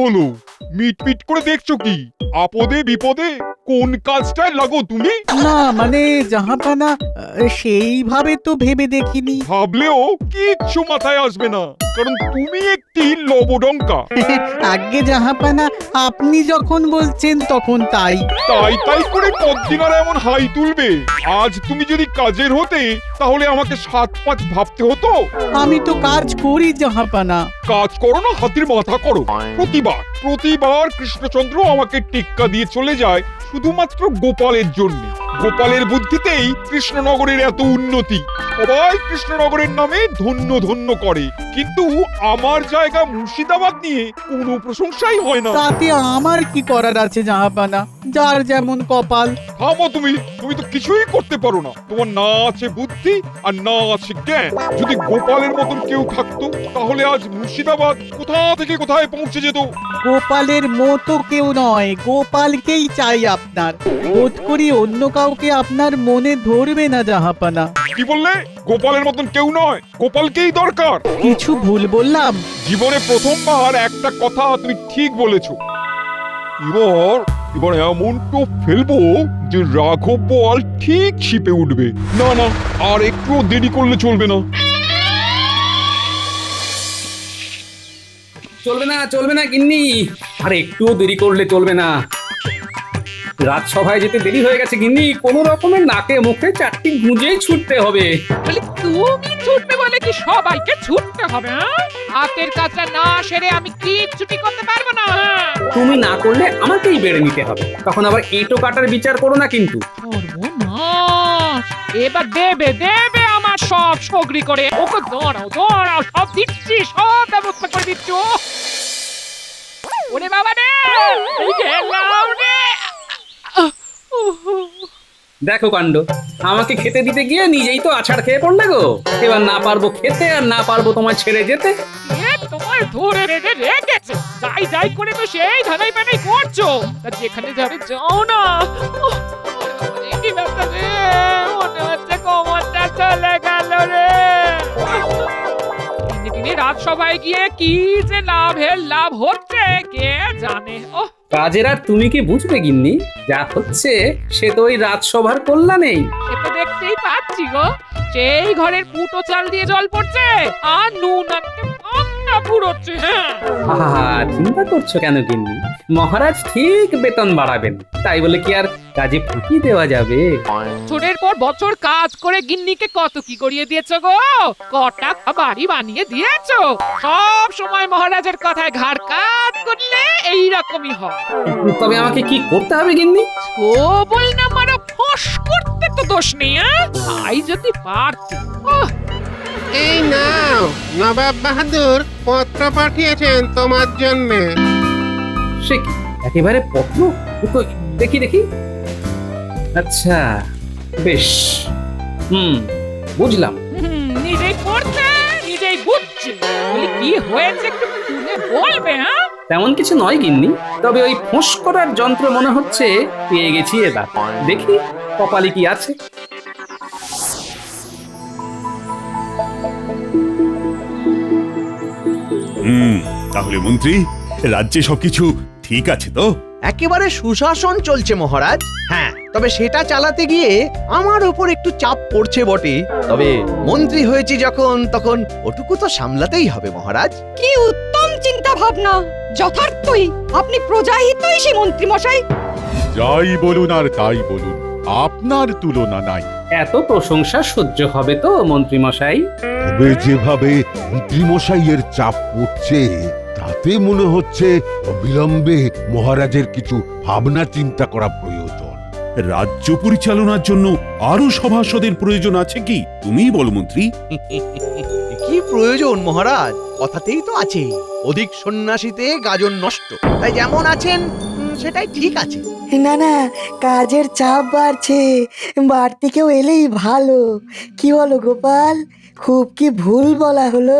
হলো? মিটমিট করে দেখছো কি? আপদে বিপদে কোন কাজটায় লাগো তুমি? না মানে জাহাপানা, সেইভাবে তো ভেবে দেখিনি। ভাবলেও কিচ্ছু মাথায় আসবে না, কারণ তুমি একটি লবডঙ্কা। আগে জাহাপানা, আপনি যখন বলছেন তখন তাই। তাই তাই করে কতদিন আর এমন হাই তুলবে? আজ তুমি যদি কাজের হতে, তাহলে আমাকে 7-5 ভাবতে হতো। আমি তো কাজ করি জাহাপানা। কাজ করো না হাতির মাথা করো। প্রতিবার কৃষ্ণচন্দ্র আমাকে টিক্কা দিয়ে চলে যায় শুধুমাত্র গোপালের জন্য। গোপালের বুদ্ধিতেই কৃষ্ণনগরের এত উন্নতি। সবাই কৃষ্ণনগরের নামে ধন্য ধন্য করে, কিন্তু আমার জায়গা মুর্শিদাবাদ নিয়ে কোনো প্রশংসাই হয় না। তাতে আমার কি করার আছে জাহাপানা? যার যেমন কপাল। থামো তুমি তো কিছুই করতে পারো না। তোমার না আছে বুদ্ধি আর না আছে জ্ঞান। যদি গোপালের মতন কেউ থাকতো, তাহলে আজ মুর্শিদাবাদ কোথা থেকে কোথায় পৌঁছে যেত। গোপালের মতো কেউ নয়, গোপালকেই চাই আপনার। বোধ করি অন্য কাউকে আপনার মনে ধরবে না জাহাপানা। কি বললে? গোপালের মতন কেউ নয়, গোপালকেই দরকার। কিছু ভুল বললাম? জীবনে প্রথমবার একটা কথা তুমি ঠিক বলেছো। এবার এমন তো ফেলবো যে রাঘব বল ঠিক ছিপে উঠবে। না, আর একটু দেরি করলে চলবে না। চলবে না গিন্নি, আর একটুও দেরি করলে চলবে না। রাজসভায় যেতে দেরি হয়ে গেছে গিন্নি, কোনো রকমের নাকে মুখে 4টি গুঁজেই ছুটতে হবে। বলি তুমি ছুটবে বলে কি সবাইকে ছুটতে হবে? হাতের কাজটা না সেরে আমি কিচ্ছুটি করতে পারবো না। তুমি না করলে আমাকেই বেড়ে নিতে হবে, তখন আবার এঁটো কাটার বিচার করো না কিন্তু। সর্বনাশ! এবার দেবে আমার সব সগরি করে। ওকে দাঁড়াও, সব দিচ্ছি, সব ব্যবস্থা করে দিচ্ছি। ওরে বাবা রে, এই গেলাম রে। দেখো কাণ্ড, আমাকে খেতে দিতে গিয়ে নিজেই তো আছাড় খেয়ে পড়লে গো। এবার না পারবো খেতে আর না পারবো তোমায় ছেড়ে যেতে। তোমার ধরে বেঁধে রেখেছে, যাই করে তো সেই ধানাই পানাই করছো। তা যেখানে যাবে যাও না। কি ব্যাপার রে, মনে হচ্ছে কোমরটা চলে গেল রে। দিনে রাজসভায় গিয়ে কি যে লাভ হচ্ছে কে জানে। কাজের আর তুমি কি বুঝবে গিন্নি? যা হচ্ছে সে তো ওই রাজসভার কল্যাণেই। সে তো দেখতেই পাচ্ছি গো, সেই ঘরের ফুটো চাল দিয়ে জল পড়ছে আর নুন আনতে পান্তা ফুরোচ্ছে। আহা, চিন্তা করছো কেন গিন্নি? মহারাজ ঠিক বেতন বাড়াবেন, তাই বলে কি আর কাজে ফাঁকি দেওয়া যাবে? বছরের পর বছর কাজ করে গিন্নিকে কত কি করিয়ে দিয়েছো গো, কটা বাড়ি বানিয়ে দিয়েছো। সব সময় মহারাজের কথায় ঘাড় কাজ করলে এইরকমই হয়। তবে আমাকে কি করতে হবে গিন্নি? ও বল না মারো, ফস করতে তো দোষ নেই। তাই যদি পারতে। এই নাও, নবাব বাহাদুর পত্র পাঠিয়েছেন তোমার জন্য। সে কি একেবারে পত্র? তো দেখি। আচ্ছা, বেশ, বুঝলাম। নিজেই পড়ছে, নিজেই বুঝছে। বলি কি হয়েছে একটু খুলে বলবে? তেমন কিছু নয় গিন্নি, তবে ওই ফোঁস করার যন্ত্র মনে হচ্ছে পেয়ে গেছি এবার। দেখি কপালে কি আছে। তাহলে মন্ত্রী, রাজ্যে সবকিছু ঠিক আছে তো? একেবারে সুশাসন চলছে মহারাজ। হ্যাঁ, তবে সেটা চালাতে গিয়ে আমার উপর একটু চাপ পড়ছে বটে। তবে মন্ত্রী হয়েছি যখন, তখন ওটুকু তো সামলাতেই হবে মহারাজ। কি উত্তম চিন্তা ভাবনা! যথার্থই আপনি প্রজাহিতৈষী মন্ত্রী মশাই। যাই বলুন আর তাই বলুন, আপনার তুলনা নাই। এত প্রশংসা সহ্য হবে তো মন্ত্রী মশাই? তবে যেভাবে মন্ত্রীমশাইয়ের চাপ পড়ছে, তাতে মনে হচ্ছে অবিলম্বে মহারাজের কিছু ভাবনা চিন্তা করা প্রয়োজন। রাজ্য পরিচালনার জন্য আরো সভাসদের প্রয়োজন আছে কি? তুমিই বলো মন্ত্রী। কি প্রয়োজন মহারাজ? কথাতেই তো আছে, অধিক সন্ন্যাসীতে গাজন নষ্ট। তাই যেমন আছেন সেটাই ঠিক আছে। না, কাজের চাপ বাড়ছে, বাড়তি কেউ এলেই ভালো। কি বলো গোপাল, খুব কি ভুল বলা হলো?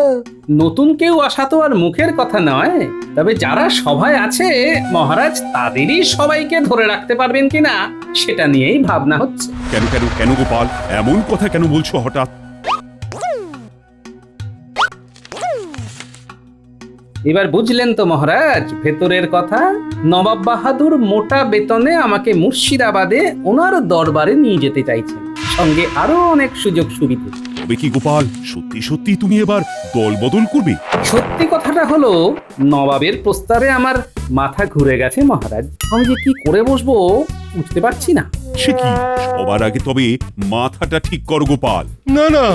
নতুন কেউ আসা তো আর মুখের কথা নয়, তবে যারা সভায় আছে মহারাজ তাদেরই সবাইকে ধরে রাখতে পারবেন কিনা সেটা নিয়েই ভাবনা হচ্ছে। কেন গোপাল, এমন কথা কেন বলছো হঠাৎ? এবার বুঝলেন তো মহারাজ ভেতরের কথা। নবাব বাহাদুর মোটা বেতনে আমাকে মুর্শিদাবাদে ওনার দরবারে নিয়ে যেতে চাইছেন, সঙ্গে আরো অনেক সুযোগ সুবিধা। তবে কি গোপাল, সত্যি সত্যি তুমি এবার দল বদল করবে? সত্যি কথাটা হলো, নবাবের প্রস্তাবে আমার মাথা ঘুরে গেছে মহারাজ। আমি যে কি করে বসবো বুঝতে পারছি না। সে কি, সবার আগে তবে মাথাটা ঠিক করো গোপাল। না না,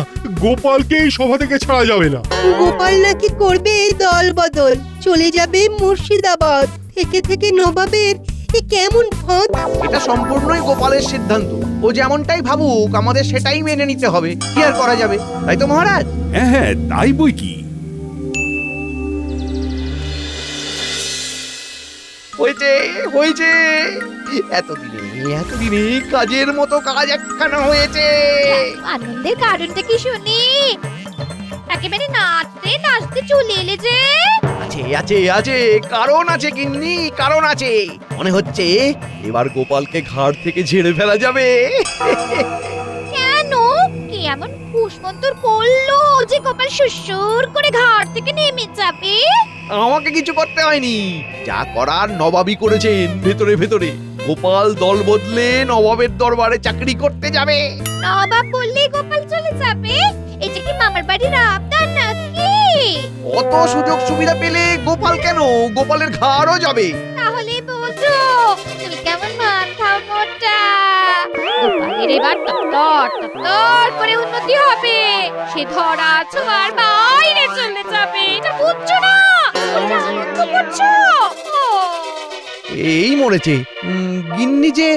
গোপালকে এই সভা থেকে ছাড়া যাবে না। গোপাল নাকি করবে দল বদল, চলে যাবে মুর্শিদাবাদ। থেকে থেকে নবাবের এ কেমন ফাঁদ। এটা সম্পূর্ণই গোপালের সিদ্ধান্ত। ও যেমনটাই ভাবুক আমাদের সেটাই মেনে নিতে হবে, কি আর করা যাবে, তাই তো মহারাজ? হ্যাঁ হ্যাঁ, তাই বই কি। হয়েছে হয়েছে, এতদিনে কাজের মতো কাজ একখানা হয়েছে। আনন্দের কারণটা কি শুনি? একেবারে নাচতে নাচতে চলে এলে যে। আছে আছে আছে, কারণ আছে গিন্নি, কারণ আছে। মনে হচ্ছে এবার গোপালকে ঘাট থেকে ঝেড়ে ফেলা যাবে। কেন? কি এমন কুসমন্তর করলো যে গোপাল সুসুর করে ঘাট থেকে নেমে যাবে? আমাকে কিছু করতে হয়নি, যা করার নবাবই করেছেন ভেতরে ভেতরে। গোপাল দল বদলে নবাবের দরবারে চাকরি করতে যাবে। নবাব বললেই গোপাল চলে যাবে? এটা কি মামার বাড়ির আবদার নাকি? অত সুযোগ সুবিধা পেলে গোপাল কেন, গোপালের ঘাড়ও যাবে। তাহলে বোঝো তুমি কেমন মান খাও মোটা। গোপালের এবার তর করে উন্নতি হবে, সে ধরা ছোঁয়ার বাইরে চলে যাবে। এটা বুঝছো না? এটা আনন্দ করছো? এই মরেছে, গিন্নি যে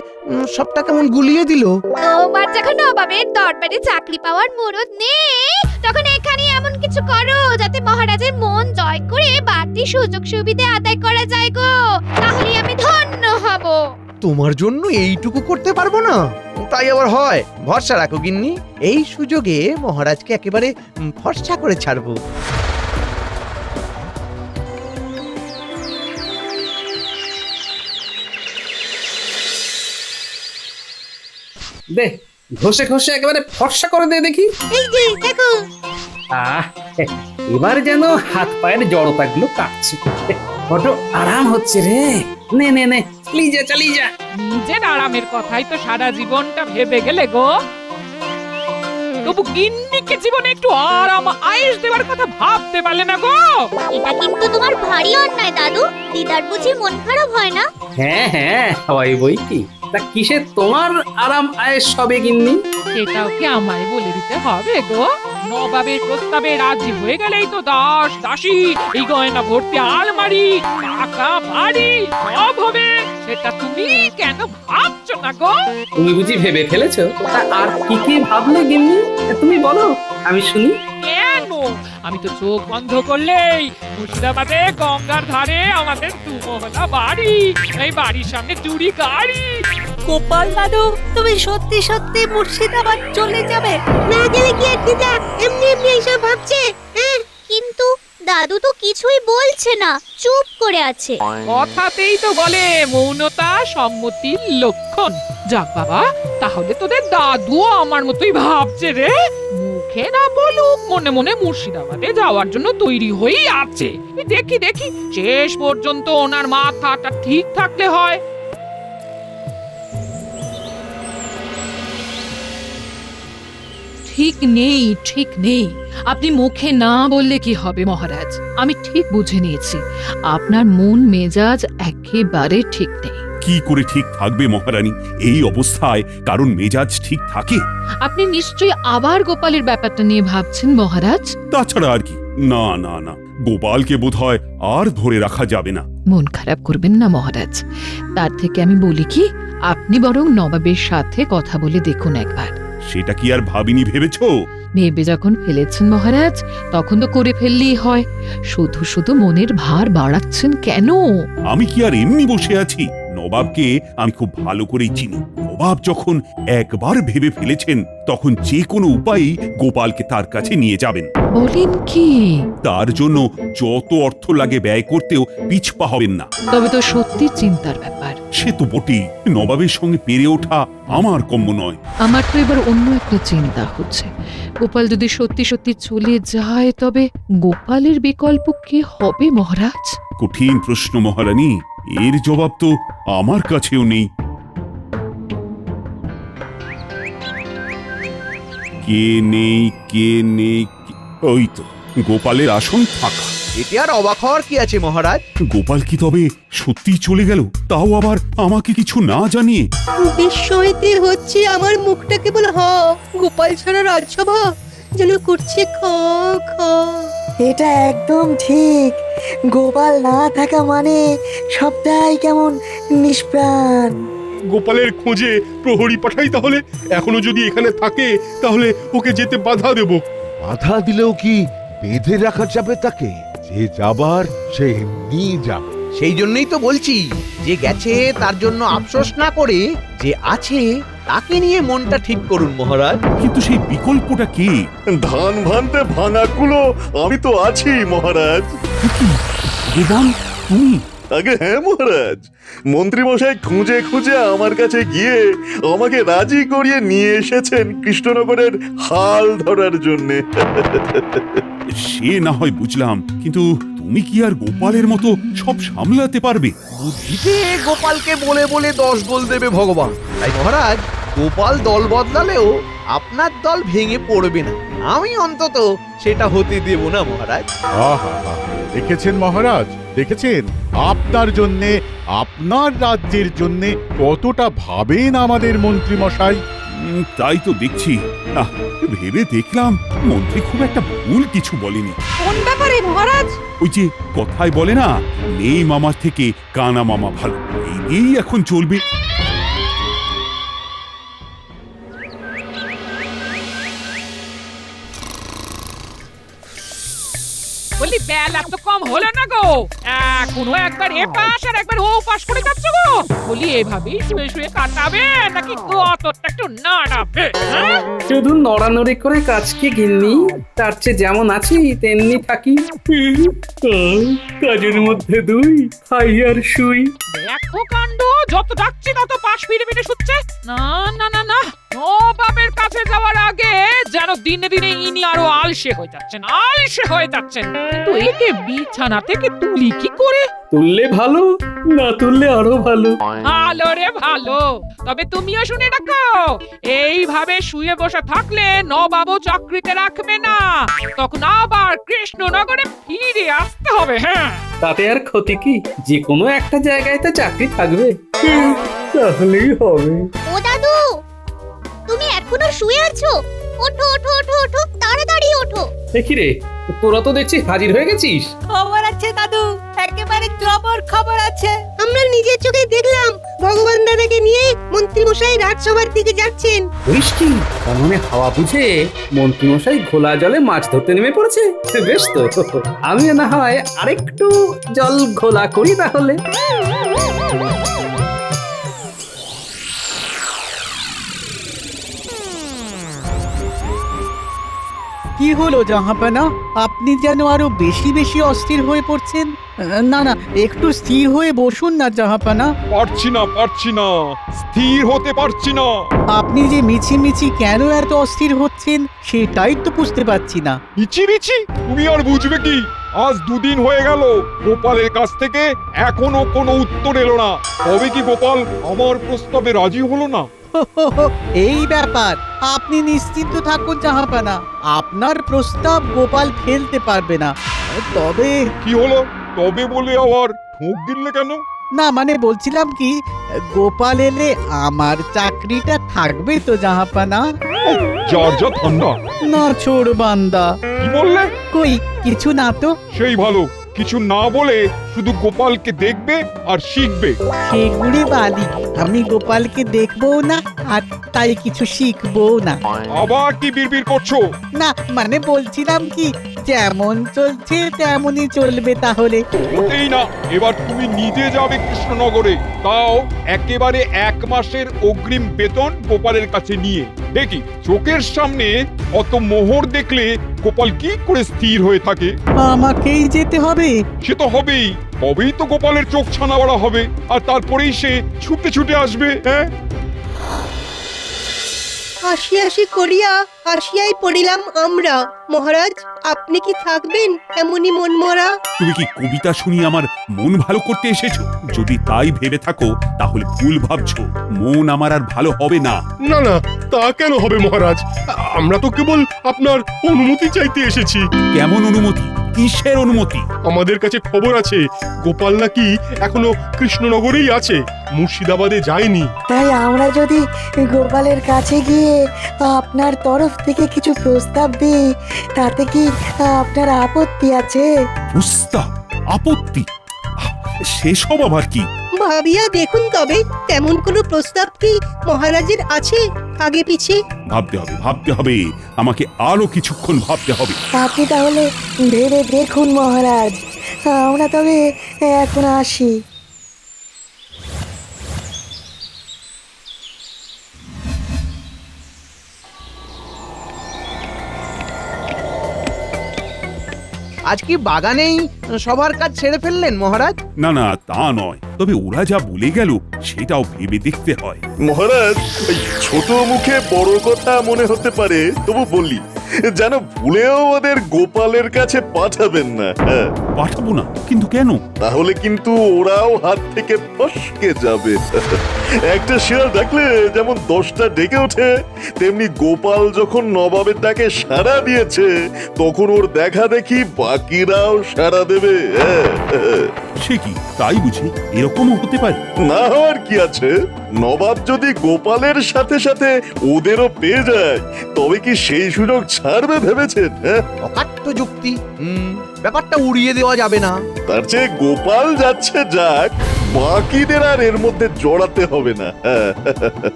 সবটা কেমন গুলিয়ে দিল। তোমার যখন নবাবের দরবারে চাকরি পাওয়ার মুরদ নেই, তখন এখানে এমন কিছু করো যাতে মহারাজের মন জয় করে বাড়তি সুযোগ সুবিধা আদায় করা যায় গো। তাহলে আমি ধন্য হব। তোমার জন্য এইটুকু করতে পারবো না? তাই আবার হয়? ভরসা রাখো গিন্নি, এই সুযোগে মহারাজকে একেবারে ফর্সা করে ছাড়বো। দে ঘষে ঘষে একেবারে ফর্সা করে দে দেখি। এই যে দেখো। আহ, এবার যেন হাত পায়ের জড়তাগুলো কাটছে, বড় আরাম হচ্ছে রে। নে নে নে, চালিয়ে যা। নিজের আরামের কথাই তো সারা জীবনটা ভেবে গেলে গো। তবু গিন্নিকে জীবনে একটু আরাম আয়েশ দেওয়ার কথা ভাবতে পারলে না গো। এটা কিন্তু তোমার ভারী অন্যায় দাদু। দিদার বুঝি মন খারাপ হয় না? হ্যাঁ হ্যাঁ, হওয়াই বই কি। তা কিসে তোমার আরাম আয়েশ হবে গিন্নি? সেটাও কি আমায় বলে দিতে হবে গো? নবাবের প্রস্তাবে রাজি হয়ে গেলেই তো দাস দাসী, এই গয়না ভর্তি আলমারি, টাকা বাড়ি সব হবে। সেটা তুমি কেন ভাবছো না গো? তুমি বুঝি ভেবে ফেলেছো? তা আর কি কি ভাবলে গিন্নি, তুমি বলো আমি শুনি। কেন? আমি তো চোখ বন্ধ করলেই মুর্শিদাবাদে গঙ্গার ধারে আমাদের দুমহলা বাড়ি, এই বাড়ির সামনে চুরি গাড়ি। গোপাল দাদু, তুমি সত্যি সত্যি মুর্শিদাবাদ চলে যাবে? না গেলে কি আর দিদা এমনি এমনি এসব ভাবছে? কিন্তু দাদু তো কিছুই বলছে না, চুপ করে আছে। কথাতেই তো বলে মৌনতা সম্মতির লক্ষণ। যাক বাবা, তাহলে তোদের দাদুও আমার মতোই ভাবছে রে। মুখে না বলুক, মনে মনে মুর্শিদাবাদে যাওয়ার জন্য তৈরি হয়েই আছে। দেখি শেষ পর্যন্ত ওনার মাথাটা ঠিক থাকলে হয়। ঠিক নেই। আপনি মুখে না বললে কি হবে মহারাজ? আমি ঠিক বুঝে নিয়েছি আপনার মন মেজাজ একেবারে ঠিক নেই। কি করে ঠিক থাকবে মহারানী? এই অবস্থায় কারণ মেজাজ ঠিক থাকে? আপনি নিশ্চয়ই আবার গোপালের ব্যাপারটা নিয়ে ভাবছেন মহারাজ। তাছাড়া আর কি? না না না, গোপালকে বোধহয় আর ধরে রাখা যাবে না। মন খারাপ করবেন না মহারাজ। তার থেকে আমি বলি কি, আপনি বরং নবাবের সাথে কথা বলে দেখুন একবার। সেটা কি আর ভাবিনি ভেবেছো? ভেবে যখন ফেলেছেন মহারাজ, তখন তো করে ফেললেই হয়। শুধু শুধু মনের ভার বাড়াচ্ছেন কেন? আমি কি আর এমনি বসে আছি? নবাবকে আমি খুব ভালো করেই চিনি। নবাব যখন একবার ভেবে ফেলেছেন তখন যে কোনো উপায়েই গোপালকে তার কাছে নিয়ে যাবেন। বলেন কি? তার জন্য যত অর্থ লাগে ব্যয় করতেও পিছপা হবেন না। তবে তো সত্যি চিন্তার ব্যাপার। সে তো বটেই, নবাবের সঙ্গে পেরে ওঠা আমার কম্য নয়। আমার তো এবার অন্য একটা চিন্তা হচ্ছে। গোপাল যদি সত্যি সত্যি চলে যায় তবে গোপালের বিকল্প কি হবে মহারাজ? কঠিন প্রশ্ন মহারানী, এর জবাব তো আমার কাছেও নেই। কে নেই কে নেই ওই তো গোপালের আসন ফাঁকা। এতে আর অবাক হওয়ার কি আছে মহারাজ? গোপাল কি তবে সত্যি চলে গেল, তাও আবার আমাকে কিছু না জানিয়ে? বিস্ময়তে হচ্ছে আমার মুখটা কেবল গোপাল ছাড়া রাজসভা যেন করছে খ খ। এটা একদম ঠিক, গোপাল না থাকা মানে সবটাই কেমন নিষ্প্রাণ। গোপালের খোঁজে প্রহরী পাঠাই তাহলে? এখনো যদি এখানে থাকে তাহলে ওকে যেতে বাধা দেব। বাধা দিলেও কি বেঁধে রাখা যাবে তাকে? যে যাবার সে এমনি যাবে। সেই জন্যই তো বলছি, যে গেছে তার জন্য আফসোস না করে যে আছে তাকে নিয়ে মনটা ঠিক করুন মহারাজ। কিন্তু সেই বিকল্পটা কি? ধান ভানতে ভাঙা কুলো আমি তো আছি মহারাজ। বেদান, তুমি? আগে হ্যাঁ মহারাজ, মন্ত্রী মশাই খুঁজে খুঁজে আমার কাছে গিয়ে আমাকে রাজি করিয়ে নিয়ে এসেছেন কৃষ্ণনগরের হাল ধরার জন্যে। সে না হয় বুঝলাম, কিন্তু তুমি কি আর গোপালের মতো সব সামলাতে পারবে? বুদ্ধিতে গোপালকে বলে বলে 10 গোল দেবে ভগবান। তাই মহারাজ, গোপাল দল বদলালেও আপনার দল ভেঙে পড়বে না। আমি অন্তত সেটা হতে দেব না মহারাজ। আহা, দেখেছেন মহারাজ, দেখেছেন আপনার জন্যে, আপনার রাজ্যের জন্যে কতটা ভাবেন আমাদের মন্ত্রী মশাই। তাই তো দেখছি। ভেবে দেখলাম মন্ত্রী খুব একটা ভুল কিছু বলেনি। কোন ব্যাপারে মহারাজ? ওই যে কথায় বলে না, নেই মামার থেকে কানা মামা ভালো, এই দিয়েই এখন চলবে। বলি বেলা তো কম হলো না গো, এখনো একবার এ পাশ আর একবার ও পাশ করে যাচ্ছ গো। বলি এভাবেই শুয়ে শুয়ে কাটাবে নাকি কতটা একটু নাড়াবে? শুধু নড়ানড়ি করে কাজ কি গিন্নি? তার চেয়ে যেমন আছি তেমনি থাকি। কাজের মধ্যে দুই, খাই আর শুই। দেখো কাণ্ড, যত ডাকছি তত পাশ ফিরে ফিরে শুচ্ছে। না না না না, নবাবের কাছে যাওয়ার আগে যেন দিনে দিনে ইনি আরো আলসে হয়ে যাচ্ছেন, আলসে হয়ে যাচ্ছেন। কিন্তু একে বিছানা থেকে তুলি কি করে? তুললে ভালো, না তুললে আরো ভালো। ভালো রে ভালো, তবে তুমিও শুনে রাখো, এইভাবে শুয়ে বসে থাকলে নবাবও চাকরিতে রাখবে না, তখন আবার কৃষ্ণনগরে ফিরে আসতে হবে। হ্যাঁ, তাতে আর ক্ষতি কি? যে কোনো একটা জায়গায় তো চাকরি থাকবে, তাহলেই হবে। ও দাদু, তুমি এখনো শুয়ে আছো? ওঠো ওঠো ওঠো ওঠো, তাড়াতাড়ি ওঠো। দেখি রে, তোরা তো দেখছি হাজির হয়ে গেছিস। খবর আছে দাদু, একেবারে জবর খবর আছে। আমরা নিজের চোখে দেখলাম ভগবান দাদাকে নিয়ে মন্ত্রী মশাই রাজসভার দিকে যাচ্ছেন। বুঝিস কি, তার মানে হাওয়া বুঝে মন্ত্রীমশাই ঘোলা জলে মাছ ধরতে নেমে পড়েছে। বেশ তো, আমিও না হয় আরেকটু জল ঘোলা করি তাহলে। কি হলো জাহাপানা, আপনি যেন আরো বেশি বেশি অস্থির হয়ে পড়ছেন? না না, একটু স্থির হয়ে বসুন না জাহাপানা। পারছি না, স্থির হতে পারছি না। আপনি যে মিছি কেন এত অস্থির হচ্ছেন সেটাই তো বুঝতে পারছি না। মিছি তুমি আর বুঝবে কি? আজ 2 দিন হয়ে গেল গোপালের কাছ থেকে এখনো কোনো উত্তর এলো না। তবে কি গোপাল আমার প্রস্তাবে রাজি হলো না? এই ব্যাপার, আপনি নিশ্চিন্ত থাকুন জাহাপানা, আপনার প্রস্তাব গোপাল ফেলতে পারবে না। তবে কি হলো? তবে বলে আবার ঠোক গিললে কেন? না, মানে বলছিলাম কি, গোপাল এলে আমার চাকরিটা থাকবে তো জাহাপানা? যার যা ঠান্ডা। না ছোড় বান্দা। কি বললে? কই কিছু না তো। সেই ভালো, কিছু না বলে শুধু গোপালকে দেখবে আর শিখবে। সেগুড়ে বালি, আমি গোপালকে দেখবও না আর তাই কিছু শিখবও না। আবার কি বিড়বিড় করছো? না মানে বলছিলাম কি, যেমন চলছে তেমনই চলবে তাহলে। মোটেই না, এবার তুমি নিজে যাবে কৃষ্ণনগরে, তাও একেবারে 1 মাসের অগ্রিম বেতন গোপালের কাছে নিয়ে। দেখি চোখের সামনে অত মোহর দেখলে গোপাল কি করে স্থির হয়ে থাকে। আমাকেই যেতে হবে? সে তো হবেই, তবেই তো গোপালের চোখ ছানাবড়া হবে, আর তারপরেই সে ছুটে ছুটে আসবে। হ্যাঁ, আসি আসি করিয়া আসিয়াই পড়িলাম আমরা। মহারাজ, আপনি কি থাকবেন এমনই মনমরা? তুমি কি কবিতা শুনিয়ে আমার মন ভালো করতে এসেছো? যদি তাই ভেবে থাকো তাহলে ভুল ভাবছো। মন আমার আর ভালো হবে না। না না, তা কেন হবে মহারাজ? আমরা তো কেবল আপনার অনুমতি চাইতে এসেছি। কেমন অনুমতি? কিসের অনুমতি? আমাদের কাছে খবর আছে গোপাল নাকি এখনো কৃষ্ণনগরেই আছে, মুর্শিদাবাদে যায়নি। তাই আমরা যদি গোপালের কাছে গিয়ে আপনার তরফ থেকে কিছু প্রস্তাব দিই, তাতে কি আপনার আপত্তি আছে? প্রস্তাব? আপত্তি? সেসব আবার কি? ভাবিয়া দেখুন তবে, তেমন কোনো প্রস্তাব কি মহারাজের আছে আগে পিছে? ভাবতে হবে, আমাকে আরো কিছুক্ষণ ভাবতে হবে। আপনি তাহলে ভেবে দেখুন মহারাজ, আমরা তবে এখন আসি। আজ কি বাগানেই সবার কাজ ছেড়ে ফেললেন মহারাজ? না না, তা নয়, তবে ওরা যা বলে গেল সেটাও ভেবে দেখতে হয়। মহারাজ, এই ছোট মুখে বড় কথা মনে হতে পারে, তবু বলি যেন ভুলেও ওদের গোপালের কাছে পাঠাবেন না। হ্যাঁ, পাঠাবো না? কিন্তু কেন? তাহলে কিন্তু ওরাও হাত থেকে ফসকে যাবে। একটা শিয়াল ডাকলে যেমন 10টা ডেকে ওঠে, তেমনি গোপাল যখন নবাবের ডাকে সাড়া দিয়েছে তখন ওর দেখা দেখি বাকিরাও সাড়া দেবে। সে কি, তাই বুঝি? এরকমও হতে পারে? না হওয়ার কি আছে? নবাব যদি গোপালের সাথে সাথে ওদেরও পেয়ে যায় তবে কি সেই সুযোগ ছাড়বে ভেবেছেন? হ্যাঁ, অকাট্য যুক্তি। ব্যাপারটা উড়িয়ে দেওয়া যাবে না। তার চেয়ে গোপাল যাচ্ছে যাক, বাকিদের আর এর মধ্যে জড়াতে হবে না।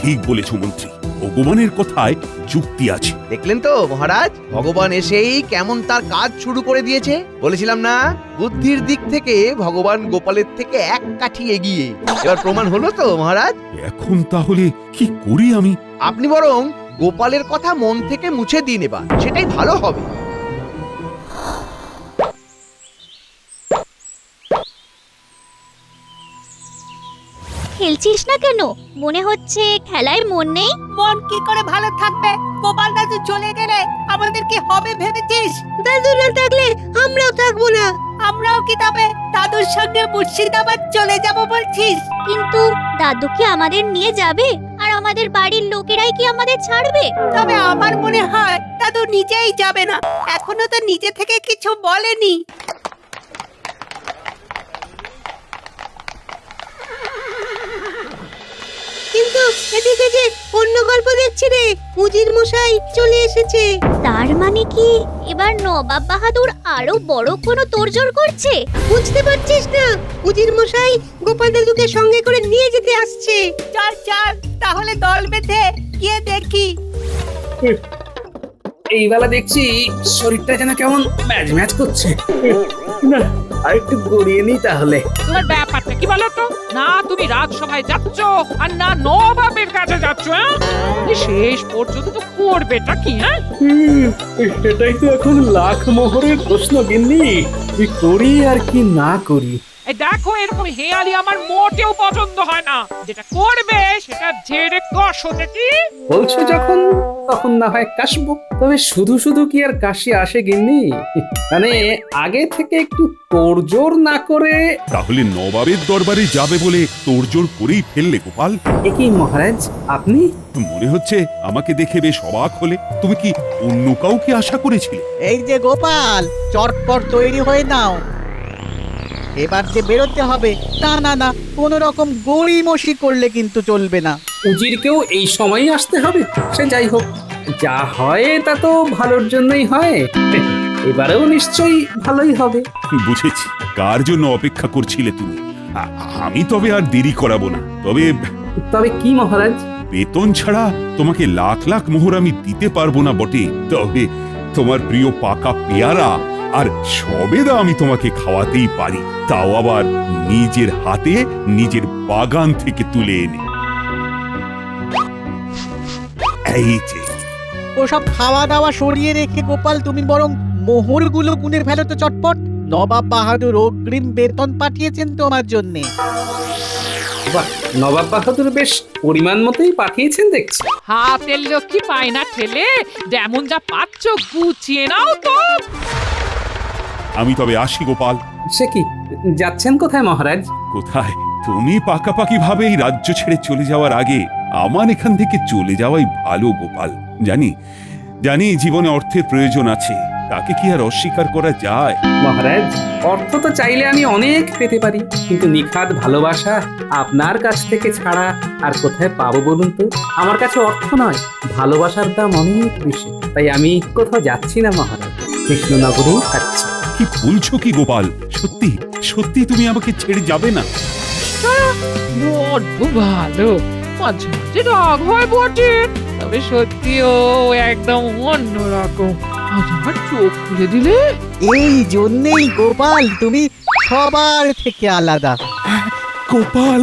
ঠিক বলেছ মন্ত্রী, ভগবানের কথায় যুক্তি আছে। দেখলেন তো মহারাজ, ভগবান এসেই কেমন তার কাজ শুরু করে দিয়েছে। বলেছিলাম না, বুদ্ধির দিক থেকে ভগবান গোপালের থেকে 1 কাঠি এগিয়ে। এবার প্রমাণ হলো তো মহারাজ। এখন তাহলে কি করি আমি? আপনি বরং গোপালের কথা মন থেকে মুছে দিন এবার, সেটাই ভালো হবে। খেলছিস না কেন? মনে হচ্ছে খেলায় মন নেই। মন কি করে ভালো থাকবে? গোপাল দাদু চলে গেলে আমাদের কি হবে ভেবেছিস? দাদু না থাকলে আমরাও থাকবো না। আমরাও কি তবে দাদুর সঙ্গে মুর্শিদাবাদ চলে যাব বলছিস? কিন্তু দাদু কি আমাদের নিয়ে যাবে? আর আমাদের বাড়ির লোকেরাই কি আমাদের ছাড়বে? তবে আমার মনে হয় দাদু নিজেই যাবে না, এখনো তো নিজে থেকে কিছু বলেনি। কিন্তু এদিকে যে অন্য গল্প দেখছি রে, উজির মশাই চলে এসেছে। তার মানে কি এবার নবাব বাহাদুর আরো বড় কোনো তোড়জোড় করছে? বুঝতে পারছিস না? উজির মশাই গোপাল দাদুকে সঙ্গে করে নিয়ে যেতে আসছে। চল চল তাহলে দল বেঁধে গিয়ে দেখি। এই বেলা দেখছি শরীরটা যেন কেমন ম্যাচ ম্যাচ করছে। না, আর একটু গড়িয়ে নি তাহলে। তোমার ব্যাপারটা কি বলো তো? না তুমি রাজসভায় যাচ্ছ আর না নবাবের কাছে যাচ্ছ। শেষ পর্যন্ত তো করবেটা কি? হ্যাঁ, সেটাই তো এখন লাখ মোহরের প্রশ্ন গিন্নি, কি করি আর কি না করি। এই দেখো, এরকম হেয়ালি আমার মোটেও পছন্দ হয় না। যেটা করবে সেটা ঝেড়ে কষো দেখি। বলছো যখন, তখন না হয় কাশবো। তবে শুধু শুধু কি আর কাশি আসে গিন্নি? মানে আগে থেকে একটু তোড়জোড় না করে। তাহলে নবাবের দরবারে যাবে বলে তোড়জোড় করেই ফেললে গোপাল? একই মহারাজ, আপনি? মনে হচ্ছে আমাকে দেখে বেশ অবাক হলে। তুমি কি অন্য কাউকে আশা করেছিলে? এই যে গোপাল, চটপট তৈরি হয়ে নাও, এবার যে বেরোতে হবে। না, কোনো রকম গড়িমসি করলে কিন্তু চলবে না। উজিরকেও এই সময়ই আসতে হবে। সে যাই হোক, যা হয় তা তো ভালোর জন্যই হয়। এবারেও নিশ্চয়ই ভালোই হবে। বুঝেছি কার জন্য অপেক্ষা করছিলে তুমি। আমি তবে আর দেরি করাবো না। তবে তবে কি মহারাজ? বেতন ছাড়া তোমাকে লাখ লাখ মোহর আমি দিতে পারবো না বটে, তবে তোমার প্রিয় পাকা পেয়ারা আর সবেদা আমি তোমাকে খাওয়াতেই পারি, তাও আবার নিজের হাতে নিজের বাগান থেকে তুলে এনে। এই যে ওসব খাওয়া দাওয়া সরিয়ে রেখে গোপাল তুমি বরং মোহরগুলো গুনে ফেলো তো চটপট। নবাব বাহাদুর অগ্রিম বেতন পাঠিয়েছেন তোমার জন্যে। বাহ, নবাব বাহাদুর বেশ পরিমাণ মতোই পাঠিয়েছেন দেখছি। হাতের লক্ষ্মী পায় না ঠেলে, যেমন যা পাচ্ছ গুছিয়ে নাও তো। আমি তবে আসি গোপাল। সে কি, যাচ্ছেন কোথায় মহারাজ? কোথায়? তুমি পাকাপাকি ভাবে এই রাজ্য ছেড়ে চলে যাওয়ার আগে আমার এখান থেকে চলে যাওয়াই ভালো গোপাল। জানি জানি জীবনে অর্থের প্রয়োজন আছে, তাকে কি আর অস্বীকার করা যায়? মহারাজ, অর্থ তো চাইলে আমি অনেক পেতে পারি, কিন্তু নিখাদ ভালোবাসা আপনার কাছ থেকে ছাড়া আর কোথায় পাবো বলুন তো? আমার কাছে অর্থ নয়, ভালোবাসার দাম অনেক বেশি, তাই আমি কোথাও যাচ্ছি না মহারাজ, কৃষ্ণনগরেই থাকছি। কি বলছো কি গোপাল? সত্যি সত্যি তুমি আমাকে ছেড়ে যাবে না? বড্ড ভালো, মাঝে মাঝে রাগ হয় বটে, তবে সত্যিও একদম অন্যরকম। আজ আমার চোখ খুলে দিলে। এই জন্যেই গোপাল তুমি সবার থেকে আলাদা। গোপাল